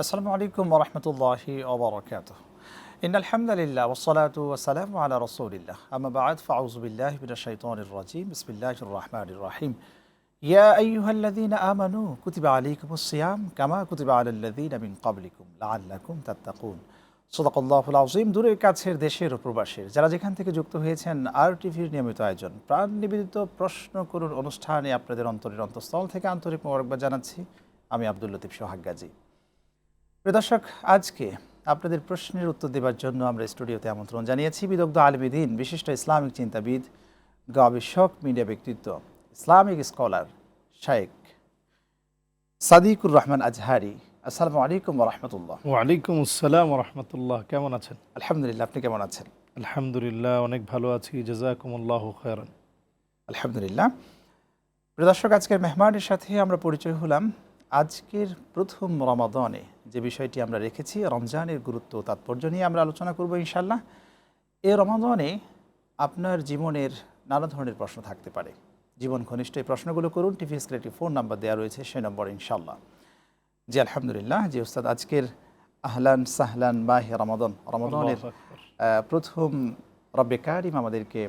আসসালামু আলাইকুম ওয়া রাহমাতুল্লাহি ওয়া বারাকাতুহু। ইন্নাল হামদালিল্লাহ ওয়াস সালাতু ওয়াস সালামু আলা রাসূলিল্লাহ। আম্মা বা'দ ফাআউযু বিল্লাহি মিনাশ শাইতানির রাজীম। বিসমিল্লাহির রাহমানির রাহিম। ইয়া আইয়ুহাল্লাযীনা আমানু কুতিবা আলাইকুমুস সিয়াম কামা কুতিবা আলাল লাযীনা মিন ক্বাবলিকুম লাআল্লাকুম তাত্তাকুন। সাদাকাল্লাহুল আযীম। দূরের কাছের দেশের ও প্রবাসের যারা যেখান থেকে যুক্ত হয়েছেন RTVর নিয়মিত আয়োজন প্রাণ নিবেদিত প্রশ্ন করুন অনুষ্ঠানে আপনাদের অন্তরের অন্তঃস্থল থেকে আন্তরিক মোবারকবাদ জানাচ্ছি। আমি আব্দুল লতিফ সোহাগ গাজী। প্রিয় দর্শক, আজকে আপনাদের প্রশ্নের উত্তর দেওয়ার জন্য আমরা স্টুডিওতে আমন্ত্রণ জানিয়েছি বিদগ্ধ আলেমে দ্বীন, বিশিষ্ট ইসলামিক চিন্তাবিদ, গবেষক, মিডিয়া ব্যক্তিত্ব, ইসলামিক স্কলার শাইখ সাদিকুর রহমান আজহারি। আসসালামু আলাইকুম ওয়া রাহমাতুল্লাহ। ওয়ালাইকুম আসসালাম ওয়া রাহমাতুল্লাহ। কেমন আছেন? আলহামদুলিল্লাহ, আপনি কেমন আছেন? আলহামদুলিল্লাহ, অনেক ভালো আছি। জাযাকুমুল্লাহু খায়রান। আলহামদুলিল্লাহ। প্রিয় দর্শক, আজকের মেহমানের সাথে আমরা পরিচয় হলাম। আজকের প্রথম রমাদানে যে বিষয়টি আমরা রেখেছি, রমজানের গুরুত্ব ও তাৎপর্য নিয়ে আমরা আলোচনা করব ইনশাআল্লাহ। এই রমাদানে আপনার জীবনের নানা ধরনের প্রশ্ন থাকতে পারে। জীবন ঘনিষ্ঠ এই প্রশ্নগুলো করুন। টিভি স্ক্রিনে একটি ফোন নাম্বার দেওয়া রয়েছে, সেই নম্বর ইনশাআল্লাহ। জি আলহামদুলিল্লাহ। জি উস্তাদ, আজকের আহলান সাহলান মাহে রমাদান, রমাদানের প্রথম রব্বে কারিম আমাদেরকে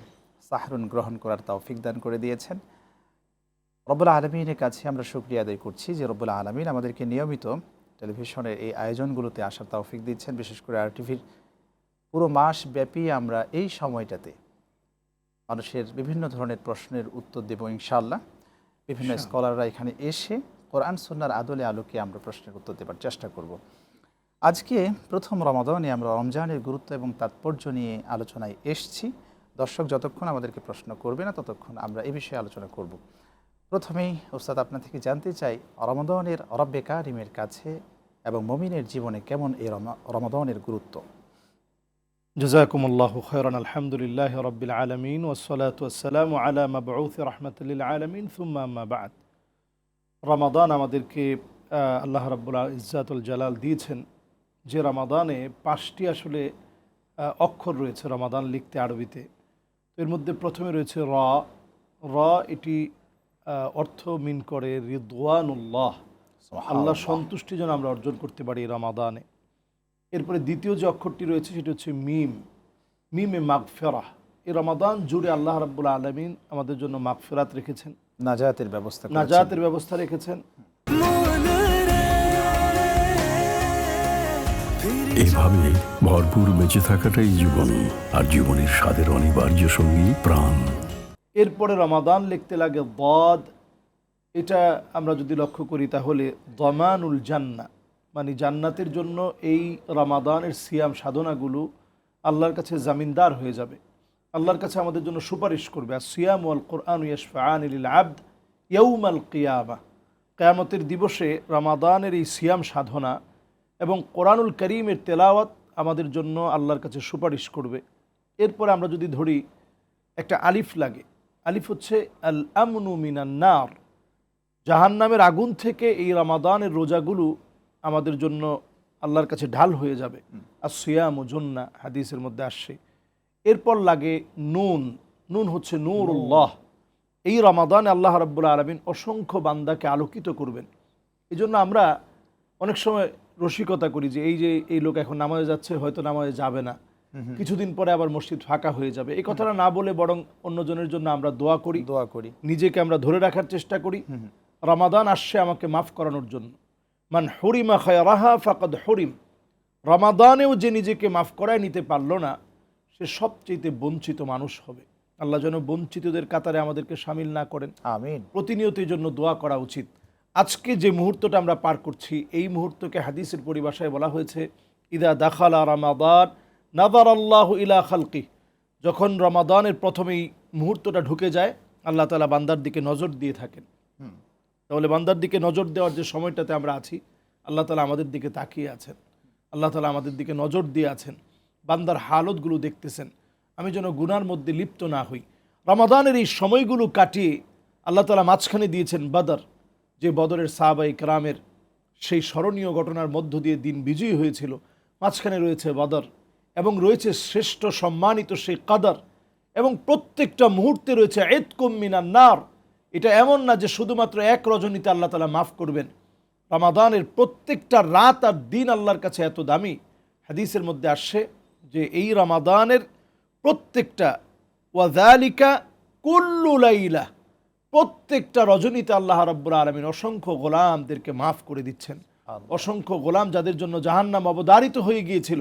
সাহরুন গ্রহণ করার তৌফিক দান করে দিয়েছেন। রব্বুল আলমিনের কাছে আমরা শুকরিয়া আদায় করছি যে রব্বুল আলমিন আমাদেরকে নিয়মিত টেলিভিশনের এই আয়োজনগুলোতে আসার তৌফিক দিচ্ছেন। বিশেষ করে RTVর পুরো মাস ব্যাপী আমরা এই সময়টাতে মানুষের বিভিন্ন ধরনের প্রশ্নের উত্তর দেব ইনশাআল্লাহ। বিভিন্ন স্কলাররা এখানে এসে কোরআন সুন্নাহর আদলে আলোকে আমরা প্রশ্নের উত্তর দেবার চেষ্টা করব। আজকে প্রথম রমাদানে আমরা রমজানের গুরুত্ব এবং তাৎপর্য নিয়ে আলোচনায় এসছি। দর্শক যতক্ষণ আমাদেরকে প্রশ্ন করবে না ততক্ষণ আমরা এ বিষয়ে আলোচনা করব। প্রথমেই ওস্তাদ, আপনার থেকে জানতে চাই রমাদানের রব্বে কারিমের কাছে এবং মুমিনের জীবনে কেমন এই রমাদানের গুরুত্ব। জাযাকুমুল্লাহু খায়রান। আলহামদুলিল্লাহি রাব্বিল আলামিন ওয়াসসালাতু ওয়াসসালামু আলা মাবউসি রাহমাতাল লিল আলামিন সুম্মা আম্মা বা'দ। রমাদান আমাদেরকে আল্লাহ রাব্বুল ইজ্জাতুল জালাল দিয়েছেন যে রমাদানে 5টি আসলে অক্ষর রয়েছে রমাদান লিখতে আরবিতে। এর মধ্যে প্রথমে রয়েছে র। এটি অর্থ মিন করে রিদওয়ানুল্লাহ, আল্লাহ সন্তুষ্টি যেন আমরা অর্জন করতে পারি রমাদানে। এরপরে দ্বিতীয় যে অক্ষরটি রয়েছে সেটি হচ্ছে মিম, মিমে মাগফিরাহ। এই রমাদান জুড়ে আল্লাহ রাব্বুল আলামিন আমাদের জন্য মাগফিরাত রেখেছেন, নাজাতের ব্যবস্থা রেখেছেন। এভাবে ভরপুর বেঁচে থাকাটাই জীবন, আর জীবনের স্বাদের অনিবার্য সঙ্গী প্রাণ। এরপরে রমাদান লিখতে লাগে দাদ। এটা আমরা যদি লক্ষ্য করি তাহলে দমানুল জান্নাহ, মানে জান্নাতের জন্য এই রমাদানের সিয়াম সাধনাগুলো আল্লাহর কাছে জামিনদার হয়ে যাবে, আল্লাহর কাছে আমাদের জন্য সুপারিশ করবে। আর সিয়াম ওয়াল কোরআন ইয়াশফাআনি লিল আবদ ইয়াউমাল কিয়ামা, কিয়ামতের দিবসে রমাদানের এই সিয়াম সাধনা এবং কোরআনুল কারীমের তেলাওয়াত আমাদের জন্য আল্লাহর কাছে সুপারিশ করবে। এরপরে আমরা যদি ধরি একটা আলিফ লাগে, আলিফ হচ্ছে আল আমনু মিনান নার, জাহান্নামের আগুন থেকে এই রমাদানের রোজাগুলো আমাদের জন্য আল্লাহর কাছে ঢাল হয়ে যাবে। আর সিয়ামু জুন্না হাদিসের মধ্যে আসছে। এরপর লাগে নুন, নুন হচ্ছে নূরুল্লাহ। এই রমাদানে আল্লাহ রাব্বুল আলামিন অসংখ্য বান্দাকে আলোকিত করবেন। এই জন্য আমরা অনেক সময় রসিকতা করি যে এই লোক এখন নামাজে যাচ্ছে, হয়তো নামাজে যাবে না, কিছুদিন পরে আবার মসজিদ ফাঁকা হয়ে যাবে। এই কথাটা না বলে বরং অন্যজনের জন্য আমরা দোয়া করি, নিজেকে আমরা ধরে রাখার চেষ্টা করি। রমাদান আসছে আমাকে মাফ করানোর জন্য। মান হুরিমা খায়রাহা ফাকাদ হুরিম, রমাদানেও যে নিজেকে মাফ করায় নিতে পারলো না সে সবচেয়ে বঞ্চিত মানুষ হবে। আল্লাহ যেন বঞ্চিতদের কাতারে আমাদেরকে শামিল না করেন, আমিন। প্রতিনিয়ত এই জন্য দোয়া করা উচিত। আজকে যে মুহূর্তটা আমরা পার করছি, এই মুহূর্তকে হাদিসের পরিভাষায় বলা হয়েছে ইদা দাখালা রমাদান নাযার আল্লাহু ইলা খালকি। যখন রমাদানের প্রথমেই মুহূর্তটা ঢুকে যায়, আল্লাহ তাআলা বান্দার দিকে নজর দিয়ে থাকেন। তাহলে বান্দার দিকে নজর দেওয়ার যে সময়টাতে আমরা আছি, আল্লাহ তাআলা আমাদের দিকে তাকিয়ে আছেন, আল্লাহ তাআলা আমাদের দিকে নজর দিয়ে আছেন, বান্দার হালতগুলো দেখতেছেন, আমি যেন গুনার মধ্যে লিপ্ত না হই। রমাদানের এই সময়গুলো কাটিয়ে আল্লাহ তাআলা মাঝখানে দিয়েছেন বদর, যে বদরের সাহাবায়ে কেরামের সেই স্মরণীয় ঘটনার মধ্য দিয়ে দিন বিজয়ী হয়েছিল। মাঝখানে রয়েছে বদর এবং রয়েছে শ্রেষ্ঠ সম্মানিত সেই কদর, এবং প্রত্যেকটা মুহূর্তে রয়েছে ইতকুম মিনান নার। এটা এমন না যে শুধুমাত্র এক রজনীতে আল্লাহ তাআলা মাফ করবেন, রমাদানের প্রত্যেকটা রাত আর দিন আল্লাহর কাছে এত দামি, হাদিসের মধ্যে আসছে যে এই রমাদানের প্রত্যেকটা ওয়াযালিকা কুল্লু লাইলা, প্রত্যেকটা রজনীতে আল্লাহ রাব্বুল আলামিন অসংখ্য গোলামদেরকে মাফ করে দিচ্ছেন। অসংখ্য গোলাম যাদের জন্য জাহান্নাম অবধারিত হয়ে গিয়েছিল,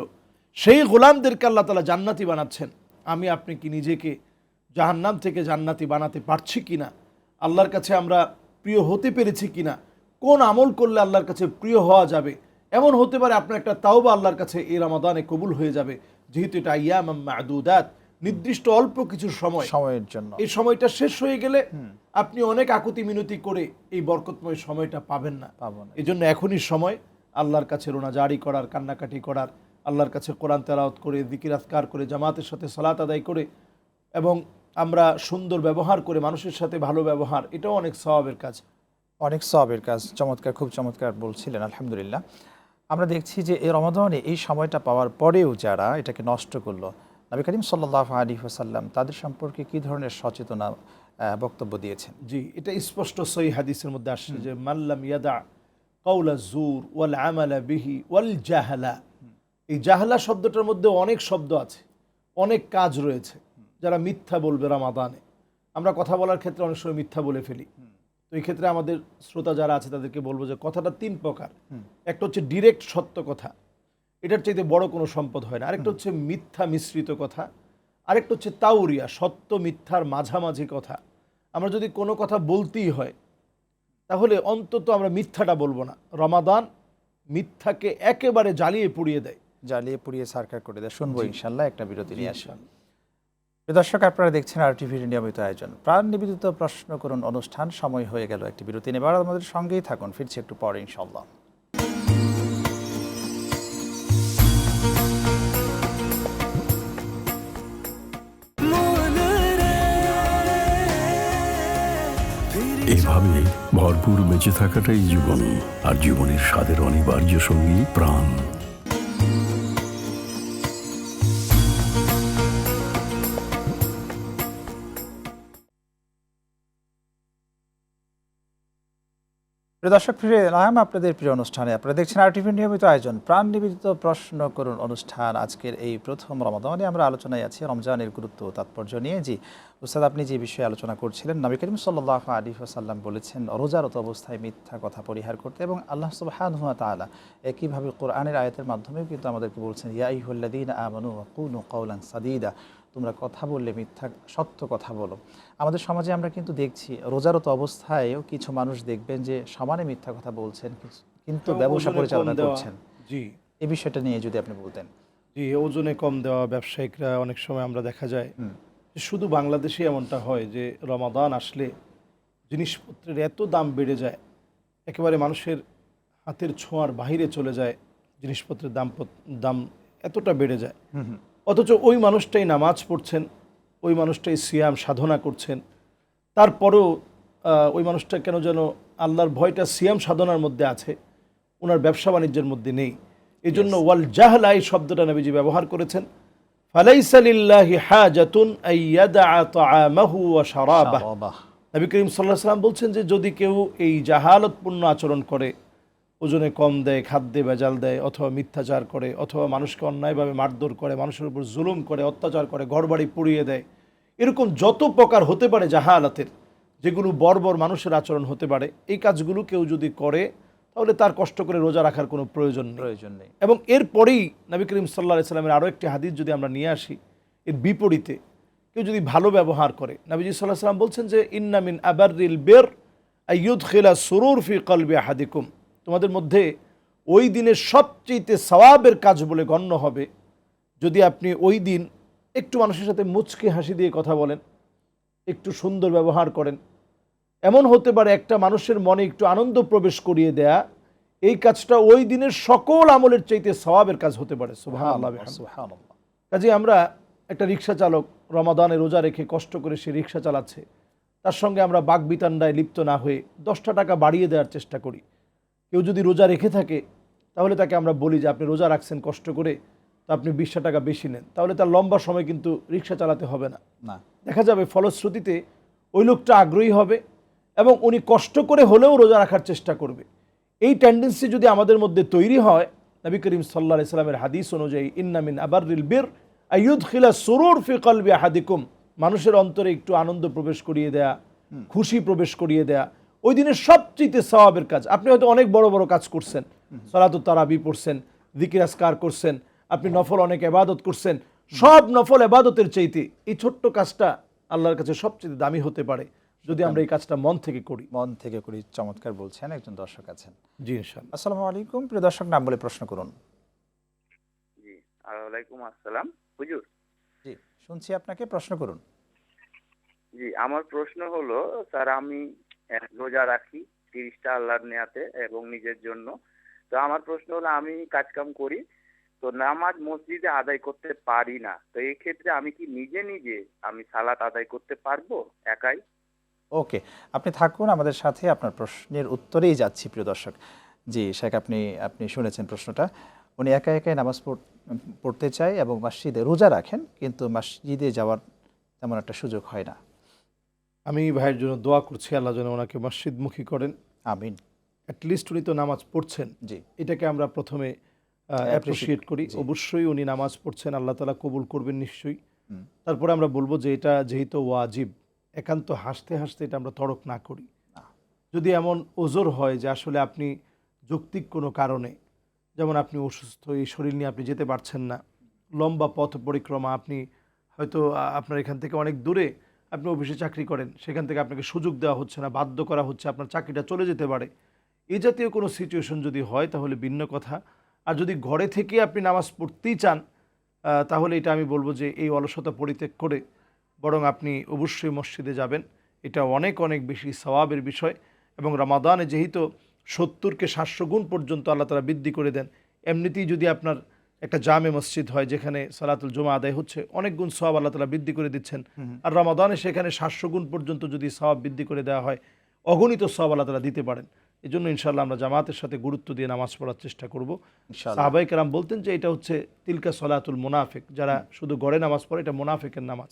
সেই গোলামদেরকে আল্লাহ তাআলা জান্নাতি বানাচ্ছেন। আমি আপনি কি নিজেকে জাহান্নাম থেকে জান্নাতি বানাতে পারছি কিনা, আল্লাহর কাছে আমরা প্রিয় হতে পেরেছি কিনা, কোন আমল করলে আল্লাহর কাছে প্রিয় হওয়া যাবে? এমন হতে পারে আপনার একটা তাওবা আল্লাহর কাছে এই রমাদানে কবুল হয়ে যাবে, যেহেতু এটা আইয়াম মা'দুদাত, নির্দিষ্ট অল্প কিছু সময়ের জন্য। এই সময়টা শেষ হয়ে গেলে আপনি অনেক আকুতি মিনতি করে এই বরকতময় সময়টা পাবেন না। এই জন্য এখনই সময় আল্লাহর কাছে রোনা জারি করার, কান্নাকাটি করার, আল্লাহর কাছে কোরআন তেলাওয়াত করে, জিকির আজকার করে, জামাতের সাথে সালাত আদায় করে, এবং আমরা সুন্দর ব্যবহার করে, মানুষের সাথে ভালো ব্যবহার, এটাও অনেক সওয়াবের কাজ। অনেক সওয়াবের কাজ। চমৎকার, খুব চমৎকার বলছিলেন, আলহামদুলিল্লাহ। আমরা দেখছি যে এই রমাদানে এই সময়টা পাওয়ার পরেও যারা এটাকে নষ্ট করলো, নবী করিম সাল্লাল্লাহু আলাইহি ওয়াসাল্লাম তাদের সম্পর্কে কি ধরনের সচেতনা বক্তব্য দিয়েছেন? জি, এটা স্পষ্ট সহিহ হাদিসের মধ্যে আসছে যে মাল্লাম ইয়াদা কাউলা জুর ওয়াল আমালা বিহি ওয়াল জাহলা। এই জাহলা শব্দটার মধ্যে অনেক শব্দ আছে, অনেক কাজ রয়েছে। যারা মিথ্যা বলবে রমাদানে, আমরা কথা বলার ক্ষেত্রে অনেক সময় মিথ্যা বলে ফেলি, তো এই ক্ষেত্রে আমাদের শ্রোতা যারা আছে তাদেরকে বলবো যে কথাটা তিন প্রকার। একটা হচ্ছে ডিরেক্ট সত্য কথা, এটার চাইতে বড় কোনো সম্পদ হয় না। আরেকটা হচ্ছে মিথ্যা মিশ্রিত কথা, আরেকটা হচ্ছে তাউরিয়া, সত্য মিথ্যার মাঝামাঝি কথা। আমরা যদি কোনো কথা বলতেই হয় তাহলে অন্তত আমরা মিথ্যাটা বলবো না। রমাদান মিথ্যাকে একেবারে জ্বালিয়ে পুড়িয়ে দেয়, জ্বালিয়ে পুড়িয়ে সারকার করে দেয়। শুনবো ইনশাল্লাহ, একটা বিরতি নিয়ে আসবেন। দর্শক, আপনারা দেখছেন RTVর নিয়মিত আয়োজন প্রাণ নিবেদিত প্রশ্ন করুন অনুষ্ঠান। সময় হয়ে গেল একটি বিরতি নেবার, আমাদের সঙ্গেই থাকুন, ফিরছি একটু পরে ইনশাল্লাহ। এভাবে ভরপুর বেঁচে থাকাটাই জীবন, আর জীবনের স্বাদের অনিবার্য সঙ্গী প্রাণ। দর্শক, ফিরে এলাম আপনাদের প্রিয় অনুষ্ঠানে। আপনারা দেখছেন RTVর নিয়মিত আয়োজন প্রাণ নিবেদিত প্রশ্ন করুন অনুষ্ঠান। আজকের এই প্রথম রমাদানে আমরা আলোচনায় আছি রমজানের গুরুত্ব ও তাৎপর্য নিয়ে। জি উস্তাদ, আপনি যে বিষয়ে আলোচনা করছিলেন, নবী করিম সাল্লাল্লাহু আলাইহি ওয়াসাল্লাম বলেছেন রোজারত অবস্থায় মিথ্যা কথা পরিহার করতে, এবং আল্লাহ সুবহানাহু ওয়া তাআলা একইভাবে কোরআনের আয়াতের মাধ্যমেও কিন্তু আমাদেরকে বলছেন ইয়া আইয়ুহাল্লাযীনা আমানু ওয়া কুনু কাওলান সাদীদা, তোমরা কথা বললে মিথ্যা সত্য কথা বলো। আমাদের সমাজে আমরা কিন্তু দেখছি রোজারত অবস্থায়ও কিছু মানুষ দেখবেন যে সমানে মিথ্যা কথা বলছেন, কিন্তু ব্যবসা পরিচালনা করছেন। জি, এই বিষয়টা নিয়ে যদি আপনি বলতেন। জি, ওজনে কম দেওয়া ব্যবসায়িকরা অনেক সময় আমরা দেখা যায় যে শুধু বাংলাদেশে এমনটা হয় যে রমাদান আসলে জিনিসপত্রের এত দাম বেড়ে যায়, একেবারে মানুষের হাতের ছোঁয়ার বাহিরে চলে যায়, জিনিসপত্রের দাম এতটা বেড়ে যায়। অথচ ওই মানুষটাই নামাজ পড়ছেন, ওই মানুষটাই সিয়াম সাধনা করছেন, তারপরেও ওই মানুষটা কেন যেন আল্লাহর ভয়টা সিয়াম সাধনার মধ্যে আছে, ওনার ব্যবসা বাণিজ্যের মধ্যে নেই। এই জন্য ওয়াল জাহলা এই শব্দটা নবীজি ব্যবহার করেছেন। ফালাইসা লিল্লাহি হাজাতুন আইয়াদা তাআমাহু ওয়া শারাবাহু। নবী করিম সাল্লাল্লাহু আলাইহি ওয়াসাল্লাম বলছেন যে যদি কেউ এই জাহালতপূর্ণ আচরণ করে, ওজনে কম দেয়, খাদ্যে ভেজাল দেয়, অথবা মিথ্যাচার করে, অথবা মানুষকে অন্যায়ভাবে মারধর করে, মানুষের উপর জুলুম করে, অত্যাচার করে, ঘরবাড়ি পুড়িয়ে দেয়, এরকম যত প্রকার হতে পারে জাহালাতের, যেগুলো বর্বর মানুষের আচরণ হতে পারে, এই কাজগুলো কেউ যদি করে তাহলে তার কষ্ট করে রোজা রাখার কোনো প্রয়োজন নেই। এবং এরপরেই নবী করিম সাল্লাল্লাহু আলাইহি ওয়াসাল্লামের আরও একটি হাদিস যদি আমরা নিয়ে আসি, এর বিপরীতে কেউ যদি ভালো ব্যবহার করে, নবীজি সাল্লাল্লাহু আলাইহি ওয়াসাল্লাম বলছেন যে ইন্না মিন আবাররিল বির আইয়ুদখিলা সুরুর ফি কলবি আহাদিকুম, তোমাদের মধ্যে ওই দিনের সবচেয়ে সওয়াবের কাজ বলে গণ্য হবে যদি আপনি ওই দিন একটু মানুষের সাথে মুচকি হাসি দিয়ে কথা বলেন, একটু সুন্দর ব্যবহার করেন। এমন হতে পারে একটা মানুষের মনে একটু আনন্দ প্রবেশ করিয়ে দেয়া, এই কাজটা ওই দিনের সকল আমলের চাইতে সওয়াবের কাজ হতে পারে। সুবহানাল্লাহ। কাজে আমরা একটা রিক্সা চালক রমাদানে রোজা রেখে কষ্ট করে সে রিক্সা চালাচ্ছে, তার সঙ্গে আমরা বাকবিতণ্ডায় লিপ্ত না হয়ে 10টা টাকা বাড়িয়ে দেওয়ার চেষ্টা করি। কেউ যদি রোজা রেখে থাকে তাহলে তাকে আমরা বলি যে আপনি রোজা রাখছেন কষ্ট করে, তো আপনি 20 টাকা বেশি নেন, তাহলে তার লম্বা সময় কিন্তু রিক্সা চালাতে হবে না। দেখা যাবে ফলশ্রুতিতে ওই লোকটা আগ্রহী হবে এবং উনি কষ্ট করে হলেও রোজা রাখার চেষ্টা করবে। এই টেন্ডেন্সি যদি আমাদের মধ্যে তৈরি হয়, নবী করিম সাল্লাল্লাহু আলাইহি সাল্লামের হাদিস অনুযায়ী ইন্না মিন আবাররিল বির আইয়ুদখিলা সুরুর ফি কলবি আহাদিকুম, মানুষের অন্তরে একটু আনন্দ প্রবেশ করিয়ে দেয়া, খুশি প্রবেশ করিয়ে দেয়া ওই দিনের সবচেয়ে সওয়াবের কাজ। আপনি হয়তো অনেক বড় বড় কাজ করছেন, সালাতুত তারাবি পড়ছেন, যিকির আজকার করছেন, আপনি নফল অনেক ইবাদত করছেন, সব নফল ইবাদতের চাইতে এই ছোট্ট কাজটা আল্লাহর কাছে সবচেয়ে দামি হতে পারে যদি আমরা এই কাজটা মন থেকে করি। মন থেকে করি, চমৎকার বলছেন। একজন দর্শক আছেন। জি ইনশাআল্লাহ। আসসালামু আলাইকুম, প্রিয় দর্শক, নাম বলে প্রশ্ন করুন। জি, ওয়ালাইকুম আসসালাম হুজুর। জি, শুনছি আপনাকে, প্রশ্ন করুন। জি, আমার প্রশ্ন হলো, স্যার আমি রোজা রাখি 30টা আল্লাহর নেয়াতে এবং নিজের জন্য। তো আমার প্রশ্ন হলো, আমি কাজকাম করি, তো নামাজ মসজিদে আদায় করতে পারি না, তো এই ক্ষেত্রে আমি কি নিজে নিজে আমি সালাত আদায় করতে পারবো একাই? ওকে, আপনি থাকুন আমাদের সাথে, আপনার প্রশ্নের উত্তরেই যাচ্ছি প্রিয় দর্শক। জি শেখ, আপনি শুনেছেন প্রশ্নটা। উনি একা একাই নামাজ পড়তে চায় এবং মসজিদে রোজা রাখেন, কিন্তু মসজিদে যাওয়ার তেমন একটা সুযোগ হয় না। আমি ভাইয়ের জন্য দোয়া করছি, আল্লাহ যেন ওনাকে মসজিদমুখী করেন। আমিন। অ্যাটলিস্ট উনি তো নামাজ পড়ছেন, জি, এটাকে আমরা প্রথমে অ্যাপ্রিসিয়েট করি। অবশ্যই উনি নামাজ পড়ছেন, আল্লাহ তাআলা কবুল করবেন নিশ্চয়ই। তারপরে আমরা বলবো যে এটা যেহেতু ওয়াজিব, একান্ত হাসতে হাসতে এটা আমরা তরক না করি। যদি এমন ওজর হয় যে আসলে আপনি যৌক্তিক কোনো কারণে, যেমন আপনি অসুস্থ, এই শরীর নিয়ে আপনি যেতে পারছেন না, লম্বা পথ পরিক্রমা, আপনি হয়তো আপনার এখান থেকে অনেক দূরে, আপনি অফিসে চাকরি করেন, সেখান থেকে আপনাকে সুযোগ দেওয়া হচ্ছে না, বাধ্য করা হচ্ছে, আপনার চাকরিটা চলে যেতে পারে, এই জাতীয় কোনো সিচুয়েশন যদি হয় তাহলে ভিন্ন কথা। আর যদি ঘরে থেকে আপনি নামাজ পড়তেই চান, তাহলে এটা আমি বলবো যে এই অলসতা পরিত্যাগ করে বরং আপনি অবশ্যই মসজিদে যাবেন। এটা অনেক অনেক বেশি সওয়াবের বিষয়। এবং রমাদানে যেহেতু 70কে 700 গুণ পর্যন্ত আল্লাহ তাআলা বৃদ্ধি করে দেন, এমনিতেই যদি আপনার একটা জামে মসজিদ হয় যেখানে সালাতুল জুমা আদায় হচ্ছে, অনেক গুণ সওয়াব আল্লাহ তাআলা বৃদ্ধি করে দিচ্ছেন। আর রমাদানে সেখানে 700 গুণ পর্যন্ত যদি সওয়াব বৃদ্ধি করে দেওয়া হয়, অগণিত সওয়াব আল্লাহ তাআলা দিতে পারেন। এই জন্য ইনশাআল্লাহ আমরা জামাতের সাথে গুরুত্ব দিয়ে নামাজ পড়ার চেষ্টা করব। সাহাবায়ে কেরাম বলতেন যে এটা হচ্ছে তিলকা সলাতুল মুনাফিক, যারা শুধু গড়ে নামাজ পড়ে এটা মুনাফিকের নামাজ।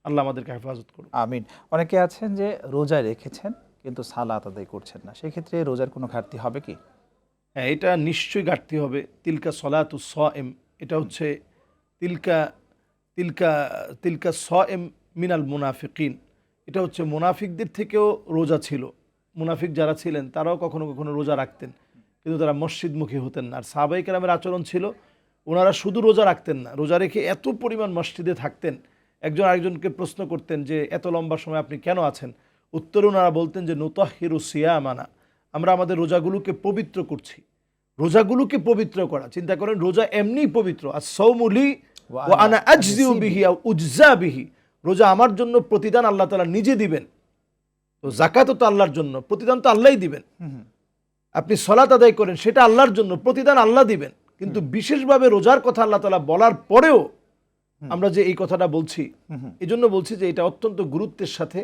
আল্লাহ আমাদেরকে হেফাজত করুন। আমিন। অনেকে আছেন যে রোজা রেখেছেন কিন্তু সালাত আদায় করছেন না, সেই ক্ষেত্রে রোজার কোনো ঘাটতি হবে কি? হ্যাঁ, এটা নিশ্চয়ই ঘাটতি হবে। তিলকা সলাতুস সায়েম, এটা হচ্ছে তিলকা তিলকা তিলকা সায়েম মিনাল মুনাফিকিন, এটা হচ্ছে মুনাফিকদের থেকেও রোজা ছিল। মুনাফিক যারা ছিলেন তারাও কখনো কখনো রোজা রাখতেন, কিন্তু তারা মসজিদমুখী হতেন না। আর সাহাবায়ে কেরামের আচরণ ছিল, ওনারা শুধু রোজা রাখতেন না, রোজা রেখে এত পরিমাণ মসজিদে থাকতেন, একজন আরেকজনকে প্রশ্ন করতেন যে এত লম্বা সময় আপনি কেন আছেন? উত্তরে ওনারা বলতেন যে নুতাহহিরু সিয়ামানা, আমরা আমাদের রোজাগুলোকে পবিত্র করছি। রোজাগুলোকে পবিত্র করা, চিন্তা করেন, রোজা এমনিই পবিত্র। আর সৌমুলি ওয়া আনা আজজিউ বিহি আও উজজা বিহি, রোজা আমার জন্য, প্রতিদান আল্লাহ তাআলা নিজে দিবেন। তো যাকাতও তো আল্লাহর জন্য, প্রতিদান তো আল্লাহই দিবেন। আপনি সালাত আদায় করেন, সেটা আল্লাহর জন্য, প্রতিদান আল্লাহ দিবেন। কিন্তু বিশেষভাবে রোজার কথা আল্লাহ তাআলা বলার পরেও আমরা যে এই কথাটা বলছি, এই জন্য বলছি যে এটা অত্যন্ত গুরুত্বের সাথে,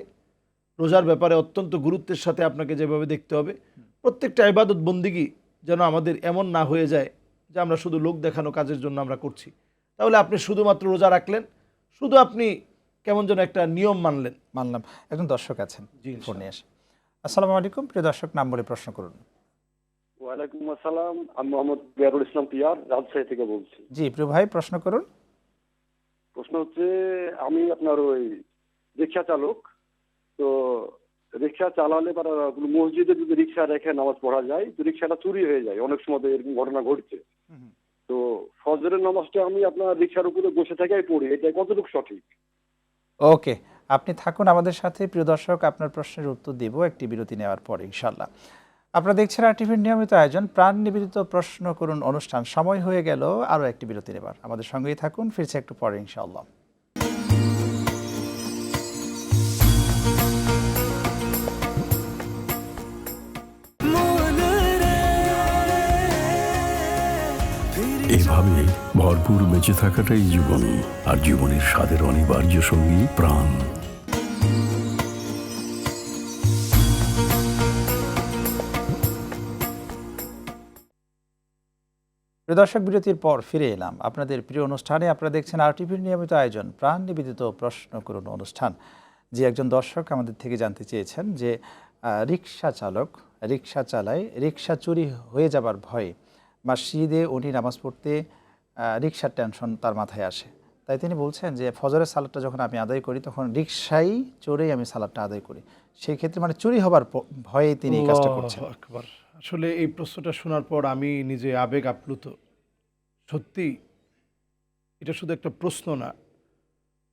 রোজার ব্যাপারে অত্যন্ত গুরুত্বের সাথে আপনাকে যেভাবে দেখতে হবে। প্রত্যেকটা ইবাদত বন্দিগি যেন আমাদের এমন না হয়ে যায় যে আমরা শুধু লোক দেখানো কাজের জন্য আমরা করছি। তাহলে আপনি শুধুমাত্র রোজা রাখলেন, শুধু আপনি কেমন যেন একটা নিয়ম মানলাম। একজন দর্শক আছেন, জি, ফোন নিয়ে আসেন। আসসালামু আলাইকুম, প্রিয় দর্শক, নাম বলে প্রশ্ন করুন। ওয়ালাইকুম আসসালাম, আমি মোহাম্মদ বিয়ারুল ইসলাম পিয়ার, রাজশাহী থেকে বলছি। জি প্রিয় ভাই, প্রশ্ন করুন। প্রশ্ন হচ্ছে, আমি আপনার ওই রিক্সা চালক, তো রিক্সা চালালে বা মসজিদে যদি রিক্সা রেখে নামাজ পড়া যায়, তো রিক্সাটা চুরি হয়ে যায়, অনেক সময় তো এরকম ঘটনা ঘটছে। তো ফজরের নামাজটা আমি আপনার রিক্সার উপরে বসে থেকেই পড়ি, এটা কতটুকু সঠিক? ওকে, আপনি থাকুন আমাদের সাথে প্রিয় দর্শক, আপনার প্রশ্নের উত্তর দিব একটি বিরতি নেওয়ার পর ইনশাআল্লাহ। আপনারা দেখছেন RTVর নিয়মিত আয়োজন প্রাণ নিবেদিত প্রশ্ন করুন অনুষ্ঠান। সময় হয়ে গেল আরও একটি বিরতি নেবার, আমাদের সঙ্গেই থাকুন, ফিরছে একটু পরে ইনশাআল্লাহ। এভাবে ভরপুর বেঁচে থাকাটাই জীবন, আর জীবনের স্বাদের অনিবার্য সঙ্গী প্রাণ। প্রিয় দর্শক, বিরতির পর ফিরে এলাম আপনাদের প্রিয় অনুষ্ঠানে। আপনারা দেখছেন RTVর নিয়মিত আয়োজন প্রাণ নিবেদিত প্রশ্ন করুন অনুষ্ঠান। যে একজন দর্শক আমাদের থেকে জানতে চেয়েছেন যে রিক্সা চালক রিক্সা চালায়, রিক্সা চুরি হয়ে যাবার ভয়ে মসজিদে উনি নামাজ পড়তে রিক্সার টেনশন তার মাথায় আসে। তাই তিনি বলছেন যে ফজরের সালাদটা যখন আমি আদায় করি তখন রিক্সায় চড়েই আমি সালাদটা আদায় করি। সেই ক্ষেত্রে মানে চুরি হবার ভয়ে তিনি এই কাজটা করছেন। আল্লাহু আকবার। আসলে এই প্রশ্নটা শোনার পর আমি নিজে আবেগ আপ্লুত। সত্যি এটা শুধু একটা প্রশ্ন না,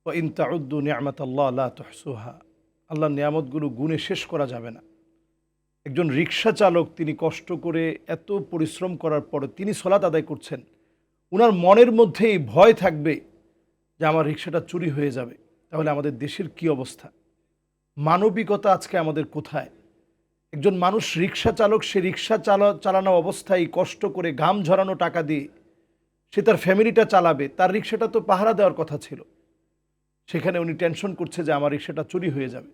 ওয়া ইন তাউদ্দু নি'মাতাল্লাহ লা তুহসুহা, আল্লাহর নিয়ামতগুলো গুণে শেষ করা যাবে না। একজন রিক্সা চালক তিনি কষ্ট করে এত পরিশ্রম করার পরে তিনি সালাত আদায় করছেন, ওনার মনের মধ্যে এই ভয় থাকবে যে আমার রিক্সাটা চুরি হয়ে যাবে। তাহলে আমাদের দেশের কি অবস্থা? মানবিকতা আজকে আমাদের কোথায়? একজন মানুষ রিক্সা চালক, সে রিক্সা চালানো অবস্থায় কষ্ট করে ঘাম ঝরানো টাকা দিয়ে সে তার ফ্যামিলিটা চালাবে, তার রিক্সাটা তো পাহারা দেওয়ার কথা ছিল, সেখানে উনি টেনশন করছে যে আমার রিক্সাটা চুরি হয়ে যাবে।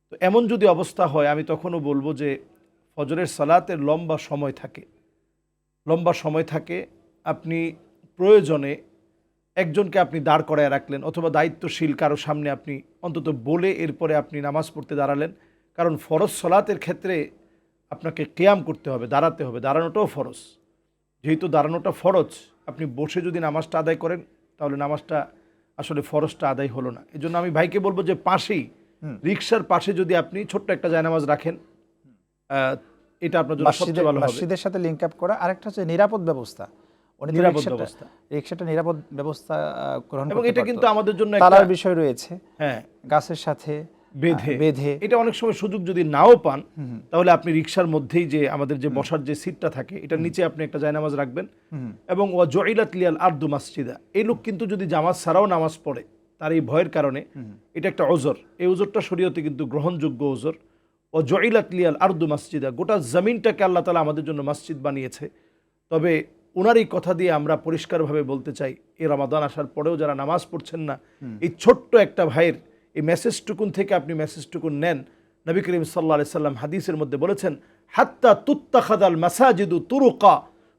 তো এমন যদি অবস্থা হয়, আমি তখনও বলবো যে ফজরের সালাতের লম্বা সময় থাকে, আপনি প্রয়োজনে একজনকে আপনি দাঁড় করায় রাখলেন, অথবা দায়িত্বশীল কারো সামনে আপনি অন্তত বলে এরপরে আপনি নামাজ পড়তে দাঁড়ালেন। কারণ ফরজ সালাতের ক্ষেত্রে আপনাকে কিয়াম করতে হবে, দাঁড়াতে হবে, দাঁড়ানোটাও ফরজ। যেহেতু দাঁড়ানোটা ফরজ, আপনি বসে যদি নামাজটা আদায় করেন তাহলে নামাজটা আসলে ফরজটা আদায় হলো না। এই জন্য আমি ভাইকে বলবো যে পাশেই রিক্সার পাশে যদি আপনি ছোট্ট একটা জায়নামাজ রাখেন, এটা আপনার জন্য সবচেয়ে ভালো হবে। মসজিদের সাথে লিংক আপ করা। আরেকটা হচ্ছে নিরাপদ ব্যবস্থা, রিক্সাটা নিরাপদ ব্যবস্থা গ্রহণ করতে এবং এটা কিন্তু আমাদের জন্য তালার বিষয় রয়েছে, হ্যাঁ, গাছের সাথে বেঁধে। এটা অনেক সময় সুযোগ যদি নাও পান তাহলে আপনি রিক্সার মধ্যেই যে আমাদের যে বসার যে সিটটা থাকে এটার নিচে আপনি একটা জায়নামাজ রাখবেন। এবং ওয়া জুইলাত লিয়াল আরদু মাসজিদা, এই লোক কিন্তু যদি জামাত ছাড়াও নামাজ পড়ে তার এই ভয়ের কারণে, এটা একটা ওজর, এই ওজরটা শরীয়তে কিন্তু গ্রহণযোগ্য ওজর। ওয়া জুইলাত লিয়াল আরদু মাসজিদা, গোটা জমিনটাকে আল্লাহ তাআলা আমাদের জন্য মসজিদ বানিয়েছে। তবে ওনার এই কথা দিয়ে আমরা পরিষ্কারভাবে বলতে চাই, এই রমাদান আসার পরেও যারা নামাজ পড়ছেন না, এই ছোট্ট একটা ভাইয়ের এই মেসেজটুকুন থেকে আপনি মেসেজটুকুন নেন। নবী করিম সাল্লাল্লাহু আলাইহি সাল্লাম হাদিসের মধ্যে বলেছেন, হাত্তা তুত্তাখাদাল মাসাজিদু তুরুকা,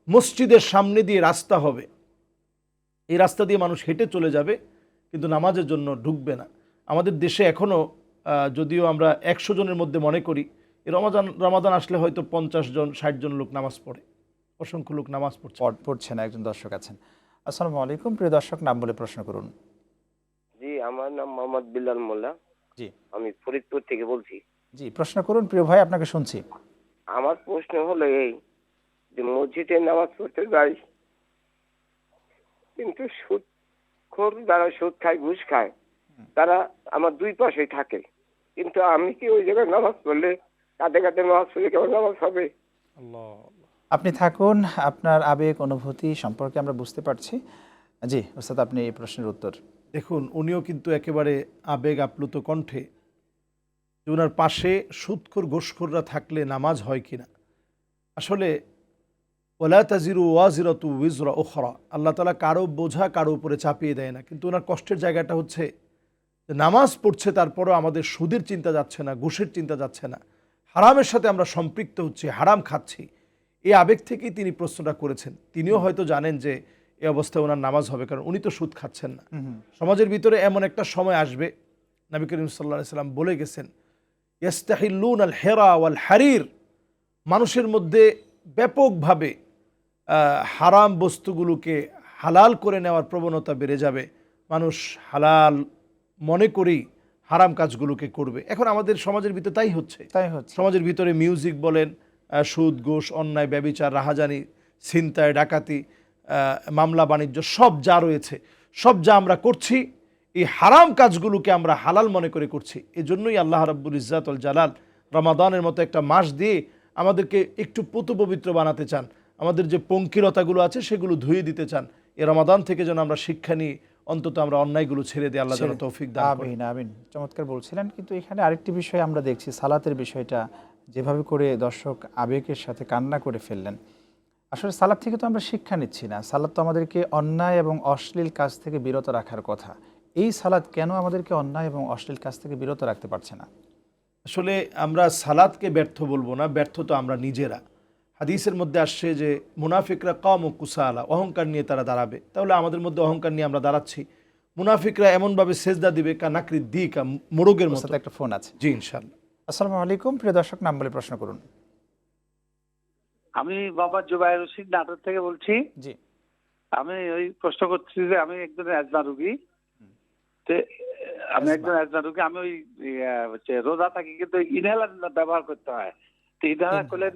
মসজিদের সামনে দিয়ে রাস্তা হবে, এই রাস্তা দিয়ে মানুষ হেঁটে চলে যাবে কিন্তু নামাজের জন্য ঢুকবে না। আমাদের দেশে এখনও যদিও আমরা 100 জনের মধ্যে মনে করি, এই রমাদান আসলে হয়তো 50 জন 60 জন লোক নামাজ পড়ে, অসংখ্য লোক নামাজ পড়ছে না। একজন দর্শক আছেন। আসসালামু আলাইকুম, প্রিয় দর্শক, নাম বলে প্রশ্ন করুন। জি, আমার নাম মোহাম্মদ বিল্লাল মোল্লা। জি, আমি ফরিদপুর থেকে বলছি। জি, প্রশ্ন করুন প্রিয় ভাই, আপনাকে শুনছি। আমার প্রশ্ন হলো এই যে মসজিদে নামাজ পড়তে যাই, কিন্তু সুদখোর যারা সুদ খায়, ঘুষ খায়, তারা আমার দুই পাশেই থাকে, কিন্তু আমি কি ওই জায়গায় নামাজ পড়লে কাঁধে কাঁধে নামাজ পড়লে কেমন নামাজ হবে? আপনি থাকুন, আপনার আবেগ অনুভূতি সম্পর্কে আমরা বুঝতে পারছি। জি ওস্তাদ, আপনি এই প্রশ্নের উত্তর। দেখুন, উনিও কিন্তু একেবারে আবেগ আপ্লুত কণ্ঠে যে ওনার পাশে সুদখোর ঘুষখোররা থাকলে নামাজ হয় কিনা। আসলে ওয়ালা তাজিরু ওয়াজিরাতু উইজরা উখরা, আল্লাহ তাআলা কারো বোঝা কারো উপরে চাপিয়ে দেয় না। কিন্তু ওনার কষ্টের জায়গাটা হচ্ছে যে নামাজ পড়ছে, তারপরও আমাদের সুদের চিন্তা যাচ্ছে না, ঘুষের চিন্তা যাচ্ছে না, হারামের সাথে আমরা সম্পৃক্ত হচ্ছি, হারাম খাচ্ছি। এই আবেগ থেকেই তিনি প্রশ্নটা করেছেন। তিনিও হয়তো জানেন যে এই অবস্থায় ওনার নামাজ হবে, কারণ উনি তো সুদ খাচ্ছেন না। সমাজের ভিতরে এমন একটা সময় আসবে, নবী করিম সাল্লাল্লাহু আলাইহি সাল্লাম বলে গেছেন, ইস্তাহিল্লুন আল হেরা ওয়াল হারির, মানুষের মধ্যে ব্যাপকভাবে হারাম বস্তুগুলোকে হালাল করে নেওয়ার প্রবণতা বেড়ে যাবে। মানুষ হালাল মনে করেই হারাম কাজগুলোকে করবে। এখন আমাদের সমাজের ভিতরে তাই হচ্ছে। সমাজের ভিতরে মিউজিক বলেন, সুদ, ঘুষ, অন্যায়, ব্যভিচার, রাহাজানি, ছিনতাই, ডাকাতি, মামলা বাণিজ্য, সব যা রয়েছে, সব যা আমরা করছি, এই হারাম কাজগুলোকে আমরা হালাল মনে করে করছি। এজন্যই আল্লাহ রাব্বুল ইজ্জাত ওয়াল জালাল রমাদানের মতো একটা মাস দিয়ে আমাদেরকে একটু পবিত্র বানাতে চান, আমাদের যে পঙ্কিলতাগুলো আছে সেগুলো ধুয়ে দিতে চান। এই রমাদান থেকে যেন আমরা শিক্ষা নিয়ে অন্তত আমরা অন্যায়গুলো ছেড়ে দিই, আল্লাহ যেন তৌফিক দান করেন। আমিন আমিন। চমৎকার বলছিলেন। কিন্তু এখানে আরেকটি বিষয় আমরা দেখছি, সালাতের বিষয়টা যেভাবে করে দর্শক আবেগের সাথে কান্না করে ফেললেন। আসলে সালাত থেকে তো আমরা শিক্ষা নিচ্ছি না। সালাত তো আমাদেরকে অন্যায় এবং অশ্লীল কাজ থেকে বিরত রাখার কথা। এই সালাত কেন আমাদেরকে অন্যায় এবং অশ্লীল কাজ থেকে বিরত রাখতে পারছে না? আসলে আমরা সালাতকে ব্যর্থ বলবো না, ব্যর্থ তো আমরা নিজেরা। হাদিসের মধ্যে আসছে যে মুনাফিকরা কাম কুসালা, অহংকার নিয়ে তারা দাঁড়াবে। তাহলে আমাদের মধ্যে অহংকার নিয়ে আমরা দাঁড়াচ্ছি। মুনাফিকরা এমনভাবে সেজদা দিবে কা নাকরি দি কা মোরগের মতো। একটা ফোন আছে। জি ইনশাআল্লাহ। আসসালামু আলাইকুম, প্রিয় দর্শক, নাম বলে প্রশ্ন করুন। আমি বাবা জুবাইর রশিদ নাটোর থেকে বলছি। জি। আমি ওই প্রশ্ন করছি যে আমি একজন অ্যাজমা রোগী। তো আমি একজন অ্যাজমা রোগী, আমি ওই হচ্ছে রোজা থাকি কিন্তু ইনহেলার ব্যবহার করতে হয়। তো ইনহেলার করলে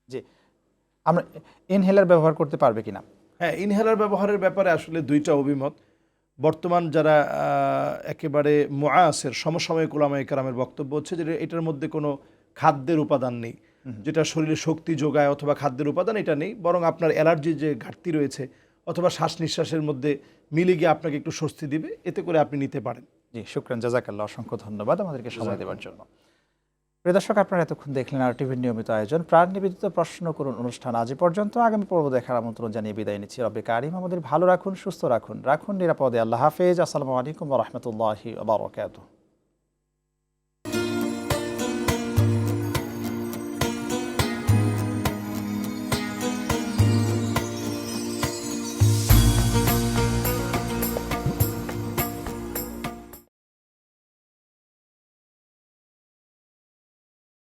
জি, আমরা ইনহেলার ব্যবহার করতে পারবে কিনা? হ্যাঁ, ইনহেলার ব্যবহারের ব্যাপারে আসলে দুইটা অভিমত। বর্তমান যারা একেবারে মুআসির সমসাময়িক উলামায়ে কেরামের বক্তব্য হচ্ছে যে এটার মধ্যে কোনো খাদ্যের উপাদান নেই, যেটা শরীরে শক্তি যোগায়, অথবা খাদ্যের উপাদান এটা নেই, বরং আপনার অ্যালার্জি যে ঘাটতি রয়েছে অথবা শ্বাস নিঃশ্বাসের মধ্যে মিলে গিয়ে আপনাকে একটু স্বস্তি দিবে, এতে করে আপনি নিতে পারেন। জি, শুকরান, জাযাকাল্লাহ, অসংখ্য ধন্যবাদ আমাদেরকে সময় দেওয়ার জন্য। প্রিয় দর্শক, আপনারা এতক্ষণ দেখলেন আর টিভির নিয়মিত আয়োজন প্রাণ নিবেদিত প্রশ্ন করুন অনুষ্ঠান। আজ এ পর্যন্ত। আগামী পর্ব দেখার আমন্ত্রণ জানিয়ে বিদায় নিচ্ছি। রব্বে কারিম আমাদের ভালো রাখুন, সুস্থ রাখুন, রাখুন নিরাপদে। আল্লাহ হাফেজ। আসসালামু আলাইকুম ওয়া রাহমাতুল্লাহি ওয়া বারাকাতুহু।